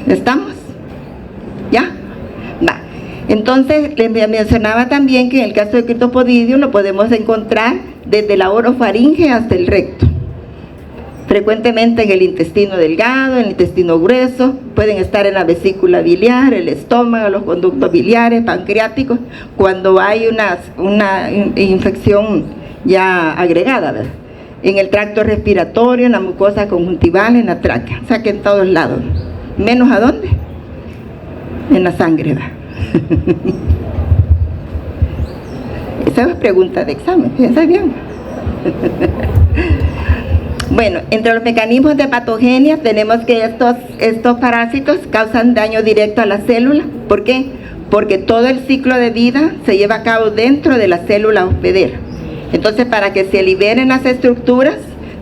¿Estamos? ¿Ya? Va. Entonces, les mencionaba también que en el caso de Cryptosporidium lo podemos encontrar desde la orofaringe hasta el recto. Frecuentemente en el intestino delgado, en el intestino grueso, pueden estar en la vesícula biliar, el estómago, los conductos biliares, pancreáticos, cuando hay una infección ya agregada, ¿verdad? En el tracto respiratorio, en la mucosa conjuntival, en la tráquea, o sea que en todos lados. ¿Menos a dónde? En la sangre, ¿verdad? Esa es pregunta de examen, piensa bien. Bueno, entre los mecanismos de patogenia tenemos que estos parásitos causan daño directo a la célula. ¿Por qué? Porque todo el ciclo de vida se lleva a cabo dentro de la célula hospedera. Entonces, para que se liberen las estructuras,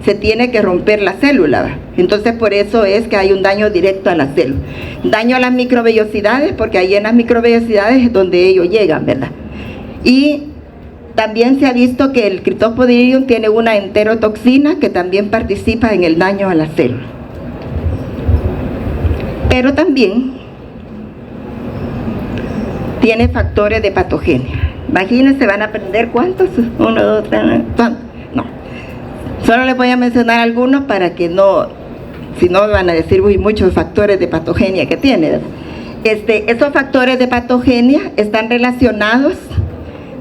se tiene que romper la célula, ¿verdad? Entonces, por eso es que hay un daño directo a la célula. Daño a las microvellosidades, porque ahí en las microvellosidades es donde ellos llegan, ¿verdad? Y también se ha visto que el Cryptosporidium tiene una enterotoxina que también participa en el daño a la célula. Pero también tiene factores de patogenia. Imagínense, van a aprender cuántos, 1, 2, 3, no. Solo les voy a mencionar algunos para que no, si no van a decir muchos factores de patogenia que tiene, ¿verdad? Esos factores de patogenia están relacionados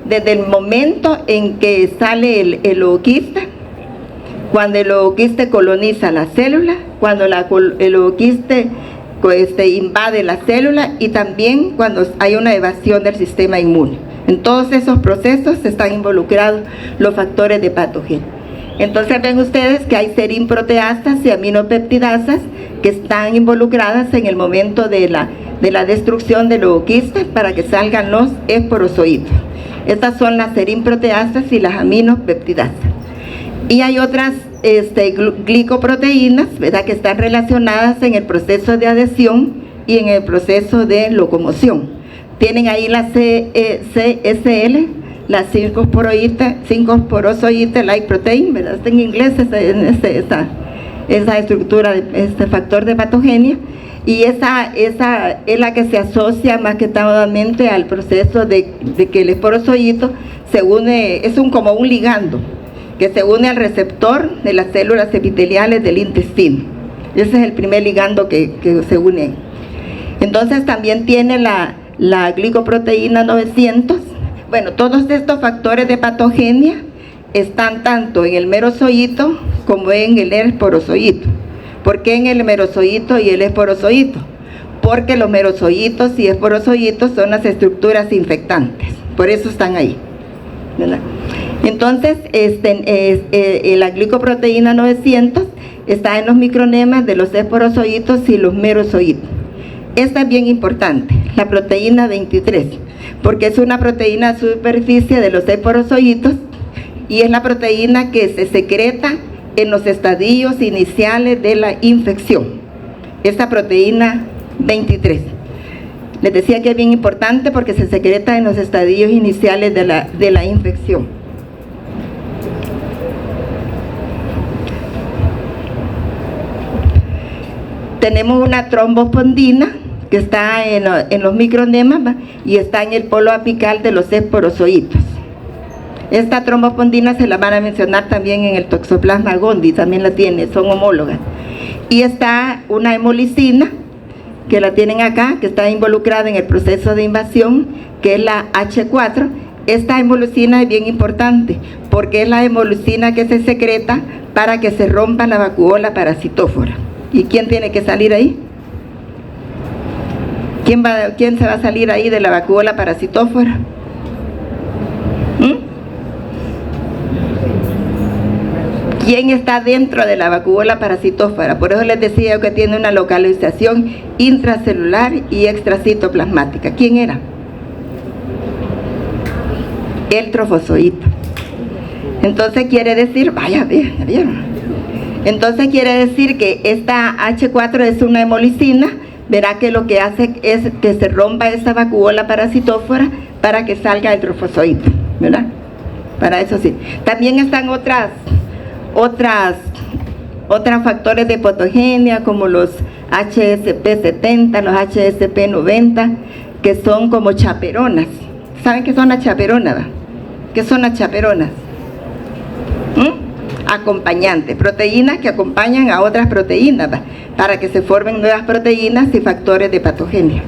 desde el momento en que sale el ooquiste, cuando el ooquiste coloniza la célula, cuando el ooquiste invade la célula y también cuando hay una evasión del sistema inmune. En todos esos procesos están involucrados los factores de patogenia. Entonces ven ustedes que hay serinproteasas y aminopeptidasas que están involucradas en el momento de la destrucción del ooquiste para que salgan los esporozoitos. Estas son las serinproteasas y las aminopeptidasas. Y hay otras glicoproteínas, ¿verdad?, que están relacionadas en el proceso de adhesión y en el proceso de locomoción. Tienen ahí la CSL, la 5-sporozoite light protein, ¿verdad? Está en inglés esa estructura, este factor de patogenia. Y esa es la que se asocia más que totalmente al proceso de que el esporozoito se une, es como un ligando, que se une al receptor de las células epiteliales del intestino. Ese es el primer ligando que se une. Entonces también tiene la glicoproteína 900. Bueno, todos estos factores de patogenia están tanto en el merozoito como en el esporozoito. ¿Por qué en el merozoito y el esporozoito? Porque los merozoitos y esporozoitos son las estructuras infectantes, por eso están ahí, ¿verdad? Entonces, la glicoproteína 900 está en los micronemas de los esporozoitos y los merozoitos. Esta es bien importante, la proteína 23, porque es una proteína a superficie de los esporozoitos y es la proteína que se secreta en los estadios iniciales de la infección. Esta proteína 23. Les decía que es bien importante porque se secreta en los estadios iniciales de la infección. Tenemos una trombospondina que está en los micronemas, ¿va?, y está en el polo apical de los esporozoitos. Esta trombospondina se la van a mencionar también en el Toxoplasma gondii, también la tiene, son homólogas. Y está una hemolicina, que la tienen acá, que está involucrada en el proceso de invasión, que es la H4. Esta hemolicina es bien importante, porque es la hemolicina que se secreta para que se rompa la vacuola parasitófora. ¿Y quién tiene que salir ahí? ¿Quién se va a salir ahí de la vacuola parasitófora? ¿Quién está dentro de la vacuola parasitófora? Por eso les decía yo que tiene una localización intracelular y extracitoplasmática. ¿Quién era? El trofozoito. Entonces quiere decir, vaya, ¿vieron? Entonces quiere decir que esta H4 es una hemolicina, verá que lo que hace es que se rompa esa vacuola parasitófora para que salga el trofozoito, ¿verdad? Para eso sí. También están otros factores de patogenia como los HSP70, los HSP90, que son como chaperonas. ¿Saben qué son las chaperonas? ¿Qué son las chaperonas? Acompañantes, proteínas que acompañan a otras proteínas para que se formen nuevas proteínas y factores de patogenia.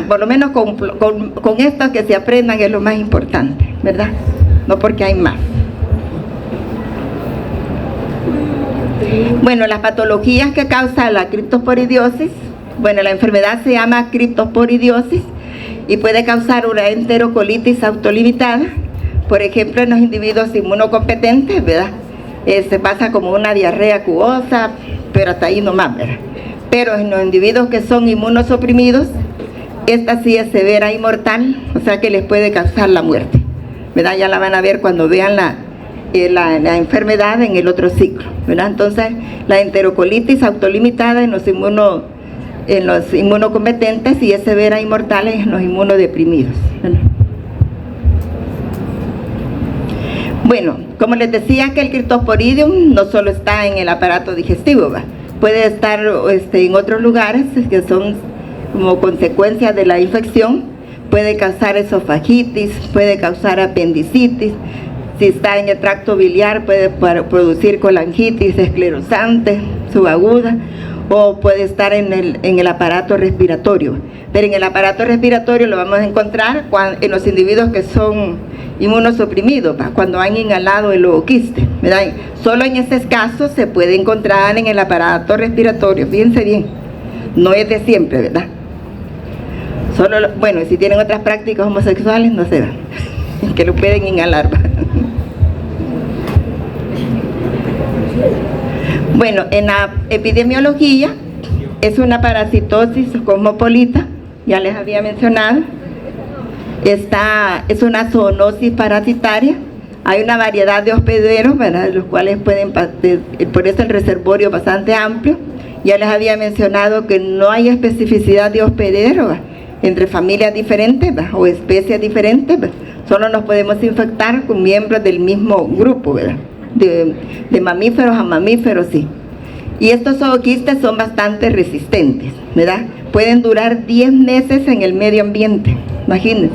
Por lo menos con esto que se aprendan es lo más importante, ¿verdad? No porque hay más. Bueno, las patologías que causa la criptosporidiosis, bueno, la enfermedad se llama criptosporidiosis y puede causar una enterocolitis autolimitada, por ejemplo, en los individuos inmunocompetentes, ¿verdad? Se pasa como una diarrea acuosa, pero hasta ahí nomás, ¿verdad? Pero en los individuos que son inmunosuprimidos, esta sí es severa y mortal, o sea que les puede causar la muerte, ¿verdad? Ya la van a ver cuando vean la enfermedad en el otro ciclo, ¿verdad? Entonces, la enterocolitis autolimitada en los inmunocompetentes y es severa y mortal en los inmunodeprimidos, ¿verdad? Bueno, como les decía que el Cryptosporidium no solo está en el aparato digestivo, puede estar en otros lugares que son como consecuencia de la infección, puede causar esofagitis, puede causar apendicitis, si está en el tracto biliar puede producir colangitis esclerosante, subaguda, o puede estar en el aparato respiratorio. Pero en el aparato respiratorio lo vamos a encontrar en los individuos que son inmunosuprimidos, cuando han inhalado el ooquiste, ¿verdad? Solo en esos casos se puede encontrar en el aparato respiratorio, fíjense bien, no es de siempre, ¿verdad? Bueno, si tienen otras prácticas homosexuales, no se van, que lo pueden inhalar. Bueno, en la epidemiología es una parasitosis cosmopolita, ya les había mencionado. Es una zoonosis parasitaria. Hay una variedad de hospederos, ¿verdad?, los cuales por eso el reservorio bastante amplio. Ya les había mencionado que no hay especificidad de hospederos entre familias diferentes o especies diferentes, ¿verdad? Solo nos podemos infectar con miembros del mismo grupo, ¿verdad? De mamíferos a mamíferos, sí. Y estos zooquistes son bastante resistentes, ¿verdad? Pueden durar 10 meses en el medio ambiente, imagínense.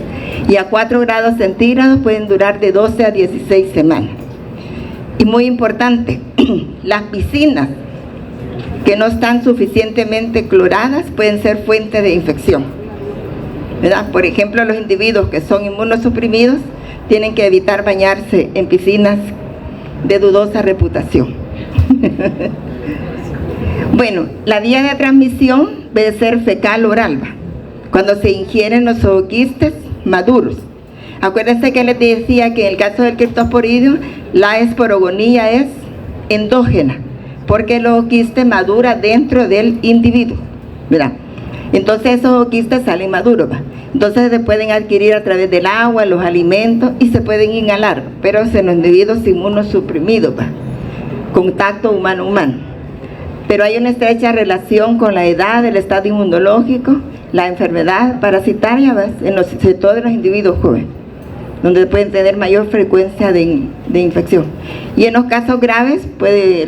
Y a 4 grados centígrados pueden durar de 12 a 16 semanas. Y muy importante, las piscinas que no están suficientemente cloradas pueden ser fuente de infección, ¿verdad? Por ejemplo, los individuos que son inmunosuprimidos tienen que evitar bañarse en piscinas de dudosa reputación. Bueno, la vía de transmisión puede ser fecal oral, cuando se ingieren los zooquistes maduros. Acuérdense que les decía que en el caso del Cryptosporidium la esporogonía es endógena, porque el ooquiste madura dentro del individuo, ¿verdad? Entonces esos ooquistes salen maduros, entonces se pueden adquirir a través del agua, los alimentos, y se pueden inhalar, pero en los individuos inmunosuprimidos, contacto humano-humano. Pero hay una estrecha relación con la edad, el estado inmunológico, la enfermedad parasitaria, sobre todo en los individuos jóvenes, donde pueden tener mayor frecuencia de infección. Y en los casos graves,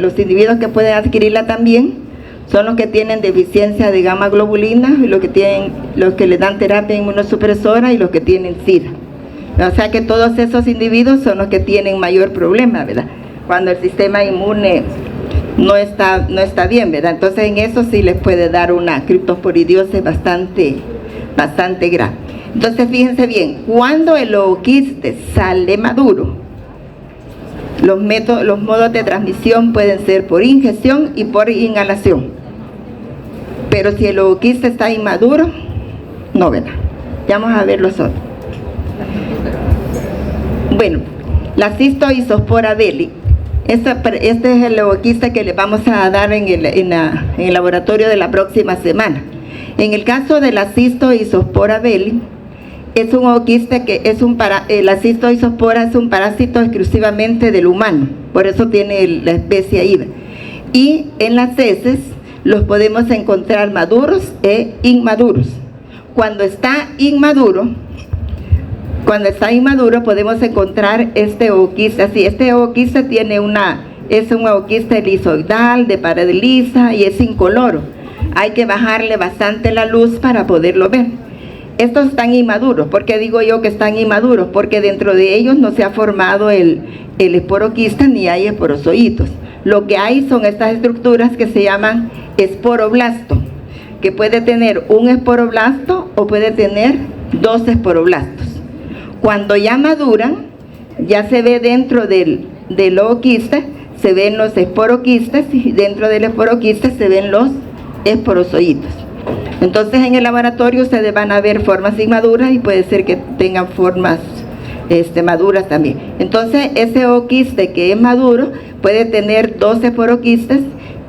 los individuos que pueden adquirirla también son los que tienen deficiencia de gamma globulina, y los que les dan terapia inmunosupresora y los que tienen SIDA. O sea que todos esos individuos son los que tienen mayor problema, ¿verdad? Cuando el sistema inmune no está bien, ¿verdad? Entonces en eso sí les puede dar una criptosporidiosis bastante grave. Entonces fíjense bien, cuando el ooquiste sale maduro, los modos de transmisión pueden ser por ingestión y por inhalación. Pero si el ooquiste está inmaduro, no, ¿verdad? Ya vamos a ver los otros. Bueno, la Cistoisospora belli. Este es el ooquiste que le vamos a dar en el laboratorio de la próxima semana. En el caso de la Cistoisospora belli, es un ooquiste que la Cistoisospora es un parásito exclusivamente del humano, por eso tiene la especie ahí. Y en las heces los podemos encontrar maduros e inmaduros. Cuando está inmaduro, Cuando está inmaduro podemos encontrar este ooquiste así. Este ooquiste tiene es un ooquiste elisoidal, de pared lisa y es incoloro. Hay que bajarle bastante la luz para poderlo ver. Estos están inmaduros. ¿Por qué digo yo que están inmaduros? Porque dentro de ellos no se ha formado el esporoquiste ni hay esporozoitos. Lo que hay son estas estructuras que se llaman esporoblasto, que puede tener un esporoblasto o puede tener 2 esporoblastos. Cuando ya maduran, ya se ve dentro del ooquiste, se ven los esporoquistes y dentro del esporoquiste se ven los esporozoitos. Entonces en el laboratorio ustedes van a ver formas inmaduras y puede ser que tengan formas maduras también. Entonces ese ooquiste que es maduro puede tener 2 esporoquistes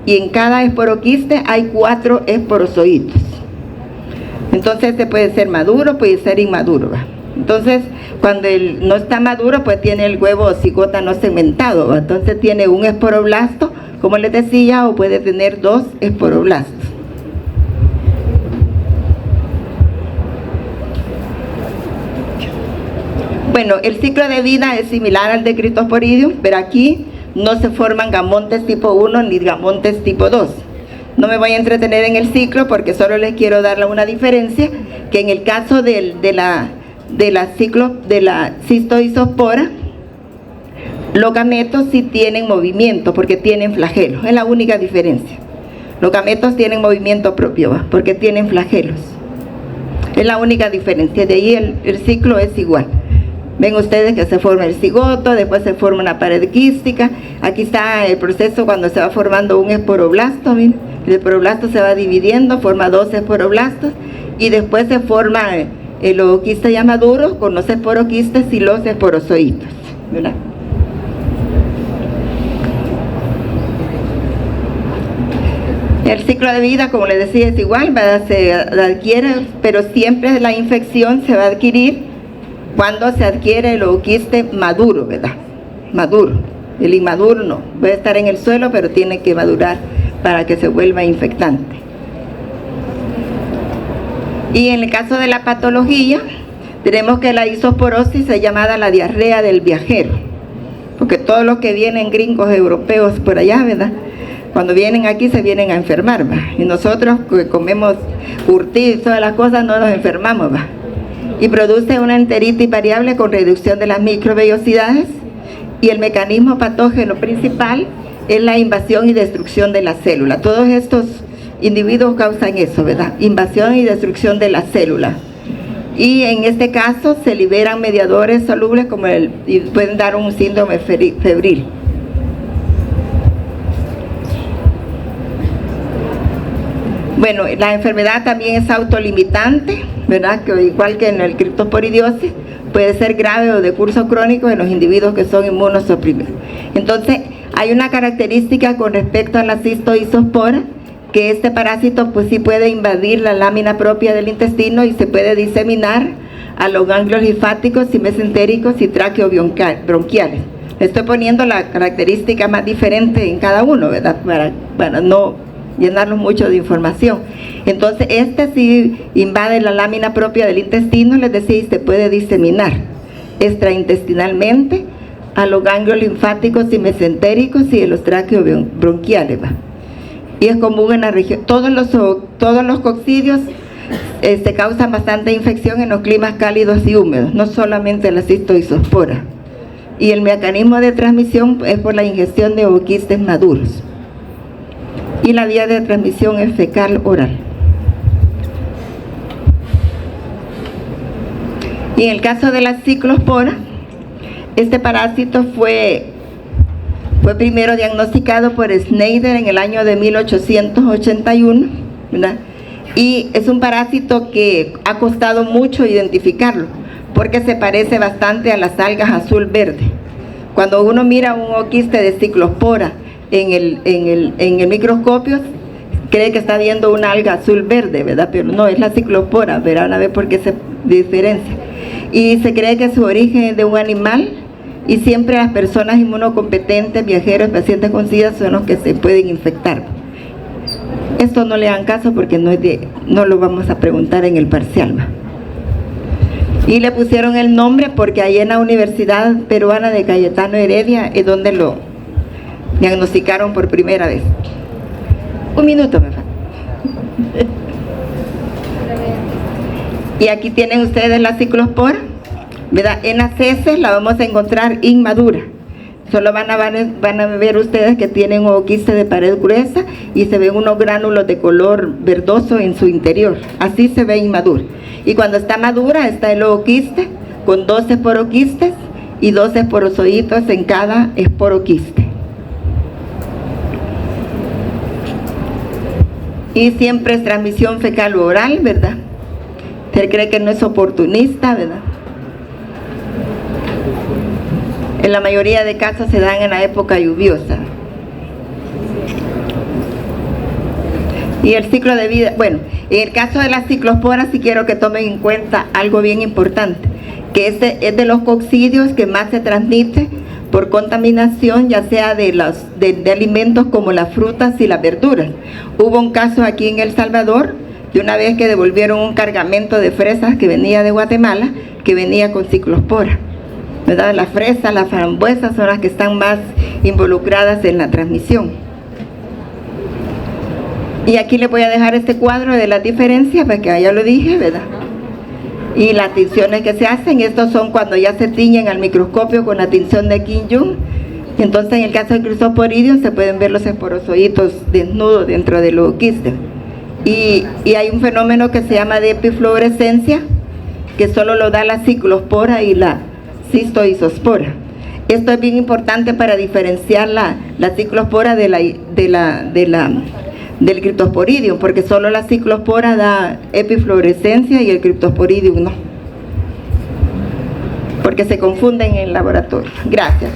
y en cada esporoquiste hay 4 esporozoitos. Entonces este puede ser maduro, puede ser inmaduro, ¿va? Entonces cuando no está maduro pues tiene el huevo cigota no segmentado, ¿va? Entonces tiene un esporoblasto, como les decía, o puede tener 2 esporoblastos. Bueno, el ciclo de vida es similar al de Cryptosporidium, pero aquí no se forman gamontes tipo 1 ni gamontes tipo 2. No me voy a entretener en el ciclo porque solo les quiero dar una diferencia, que en el caso de la cistoisospora, los gametos sí tienen movimiento porque tienen flagelos, es la única diferencia. Los gametos tienen movimiento propio, ¿va? Porque tienen flagelos. Es la única diferencia, de ahí el ciclo es igual. Ven ustedes que se forma el cigoto, después se forma una pared quística. Aquí está el proceso cuando se va formando un esporoblasto. Miren, el esporoblasto se va dividiendo, forma 2 esporoblastos y después se forma el ooquiste ya maduro con los esporoquistes y los esporozoitos, ¿verdad? El ciclo de vida, como les decía, es igual, ¿verdad? Se adquiere, pero siempre la infección se va a adquirir cuando se adquiere el ooquiste maduro, ¿verdad? Maduro. El inmaduro no, puede estar en el suelo, pero tiene que madurar para que se vuelva infectante. Y en el caso de la patología, tenemos que la isosporosis es llamada la diarrea del viajero, porque todos los que vienen gringos europeos por allá, ¿verdad? Cuando vienen aquí se vienen a enfermar, ¿va? Y nosotros que comemos curtido y todas las cosas no nos enfermamos, ¿va? Y produce una enteritis variable con reducción de las microvellosidades, y el mecanismo patógeno principal es la invasión y destrucción de la célula. Todos estos individuos causan eso, ¿verdad? Invasión y destrucción de la célula. Y en este caso se liberan mediadores solubles y pueden dar un síndrome febril. Bueno, la enfermedad también es autolimitante, ¿verdad? Que igual que en el criptosporidiosis, puede ser grave o de curso crónico en los individuos que son inmunosuprimidos. Entonces, hay una característica con respecto a la cistoisospora, que este parásito pues sí puede invadir la lámina propia del intestino y se puede diseminar a los ganglios linfáticos y mesentéricos y traqueobronquiales. Estoy poniendo la característica más diferente en cada uno, ¿verdad? Para no llenarlos mucho de información. Entonces este sí invade la lámina propia del intestino, les decía, y se puede diseminar extraintestinalmente a los ganglios linfáticos y mesentéricos y de los traqueobronquiales, ¿va? Y es común en la región. Todos los coccidios causan bastante infección en los climas cálidos y húmedos, no solamente la cistoisospora. Y el mecanismo de transmisión es por la ingestión de ooquistes maduros. Y la vía de transmisión es fecal oral. Y en el caso de la ciclospora, este parásito fue primero diagnosticado por Schneider en el año de 1881, ¿verdad? Y es un parásito que ha costado mucho identificarlo, porque se parece bastante a las algas azul-verde. Cuando uno mira un ooquiste de ciclospora en el microscopio, cree que está viendo una alga azul-verde, ¿verdad? Pero no, es la ciclospora, verán a ver por qué se diferencia. Y se cree que su origen es de un animal, y siempre las personas inmunocompetentes, viajeros, pacientes con SIDA son los que se pueden infectar. Esto no le hagan caso porque no lo vamos a preguntar en el parcial, ¿va? Y le pusieron el nombre porque ahí en la Universidad Peruana de Cayetano Heredia es donde lo diagnosticaron por primera vez. Un minuto me falta. Y aquí tienen ustedes la ciclospora, ¿verdad? En las heces la vamos a encontrar inmadura. Solo van a ver ustedes que tienen un ovoquiste de pared gruesa y se ven unos gránulos de color verdoso en su interior. Así se ve inmadura. Y cuando está madura está el ovoquiste con 12 esporoquistes y 12 esporozoitos en cada esporoquiste. Y siempre es transmisión fecal o oral, ¿verdad? Usted cree que no es oportunista, ¿verdad? En la mayoría de casos se dan en la época lluviosa. Y el ciclo de vida, bueno, en el caso de las ciclosporas sí quiero que tomen en cuenta algo bien importante, que este es de los coccidios que más se transmite por contaminación, ya sea de alimentos como las frutas y las verduras. Hubo un caso aquí en El Salvador, de una vez que devolvieron un cargamento de fresas que venía de Guatemala, que venía con ciclospora, ¿verdad? Las fresas, las frambuesas son las que están más involucradas en la transmisión. Y aquí les voy a dejar este cuadro de las diferencias, porque ya lo dije, ¿verdad? Y las tinciones que se hacen, estos son cuando ya se tiñen al microscopio con la tinción de Kim-Jung. Entonces en el caso del Cryptosporidium se pueden ver los esporozoitos desnudos dentro del ovoquiste. Y hay un fenómeno que se llama de epifluorescencia, que solo lo da la ciclospora y la cistoisospora. Esto es bien importante para diferenciar la ciclospora del Cryptosporidium, porque solo la ciclospora da epifluorescencia y el Cryptosporidium no, porque se confunden en el laboratorio. Gracias.